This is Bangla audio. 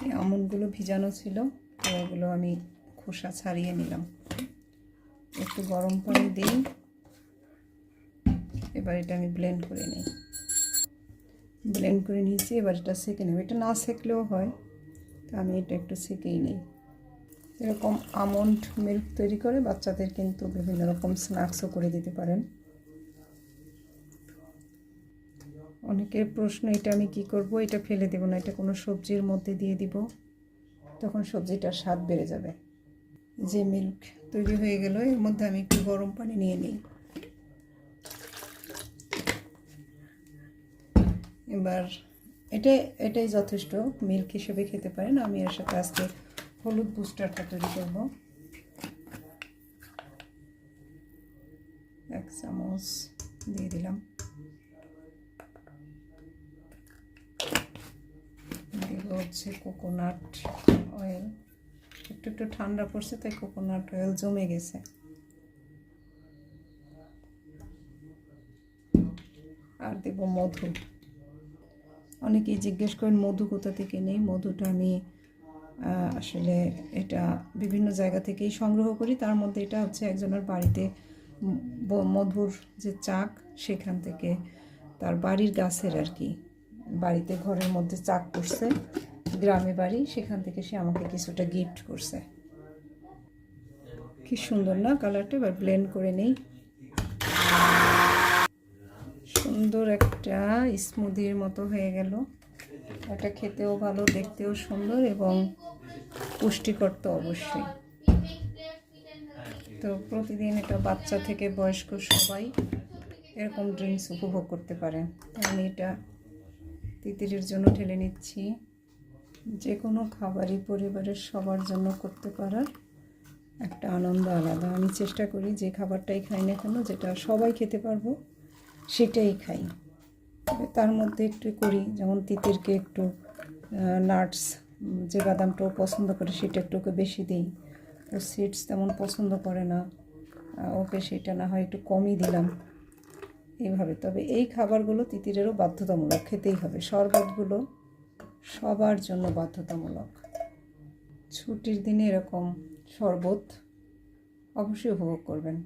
এই আমন্ডগুলো ভিজানো ছিল, তো এগুলো আমি খোসা ছাড়িয়ে নিলাম। একটু গরম পানি দিই, এবার এটা আমি ব্লেন্ড করে নিই। ব্লেন্ড করে নিয়েছি, এবার এটা সেঁকে নেব। এটা না সেঁকলেও হয়, তো আমি এটা একটু সেঁকেই নিই। এরকম আমন্ড মিল্ক তৈরি করে বাচ্চাদের কিন্তু বিভিন্ন রকম স্ন্যাক্সও করে দিতে পারেন। অনেকের প্রশ্ন, এটা আমি কি করব? এটা ফেলে দেব না, এটা কোনো সবজির মধ্যে দিয়ে দিব, তখন সবজিটার স্বাদ বেড়ে যাবে। যে মিল্ক তৈরি হয়ে গেল, এর মধ্যে আমি একটু গরম পানি নিয়ে নিই। এবার এটাই যথেষ্ট মিল্ক হিসেবে খেতে পারেন। আমি এর সাথে আজকে হলুদ বুস্টারটা তৈরি করব। 1 চামচ দিয়ে দিলাম। দিব হচ্ছে কোকোনাট অয়েল। একটু ঠান্ডা পড়ছে, তাই কোকোনাট অয়েল জমে গেছে। আর দেব মধু। অনেকেই জিজ্ঞেস করেন মধু কোথা থেকে নেই। মধুটা আমি আসলে এটা বিভিন্ন জায়গা থেকেই সংগ্রহ করি। তার মধ্যে এটা হচ্ছে একজনের বাড়িতে মধুর যে চাক, সেখান থেকে, তার বাড়ির গাছের আর কি, বাড়িতে ঘরের মধ্যে চাক করছে, গ্রামে বাড়ি, সেখান থেকে সে আমাকে কিছুটা গিফট করছে। কি সুন্দর না কালারটা? এবার ব্লেন্ড করে নেই। সুন্দর একটা স্মুদির মতো হয়ে গেল। এটা খেতেও ভালো, দেখতেও সুন্দর এবং পুষ্টিকর তো অবশ্যই। তো প্রতিদিন এটা বাচ্চা থেকে বয়স্ক সবাই এরকম ড্রিঙ্কস উপভোগ করতে পারে। আমি এটা তিতিরের জন্য ঢেলে নিচ্ছি। যে কোনো খাবারই পরিবারের সবার জন্য করতে পারার একটা আনন্দ আলাদা। আমি চেষ্টা করি যে খাবারটাই খাই না কেন, যেটা সবাই খেতে পারবো সেটাই খাই। তার মধ্যে একটু করি, যেমন তিতিরকে একটু নাটস, যে বাদামটাও পছন্দ করে সেটা একটু ওকে বেশি দিই। ও সিডস তেমন পছন্দ করে না, ওকে সেটা না হয় একটু কমই দিলাম এইভাবে। তবে এই খাবারগুলো তিতিরেরও বাধ্যতামূলক খেতেই হবে। শরবতগুলো সবার জন্য বাধ্যতামূলক। ছুটির দিনে এরকম শরবত অবশ্যই উপভোগ করবেন।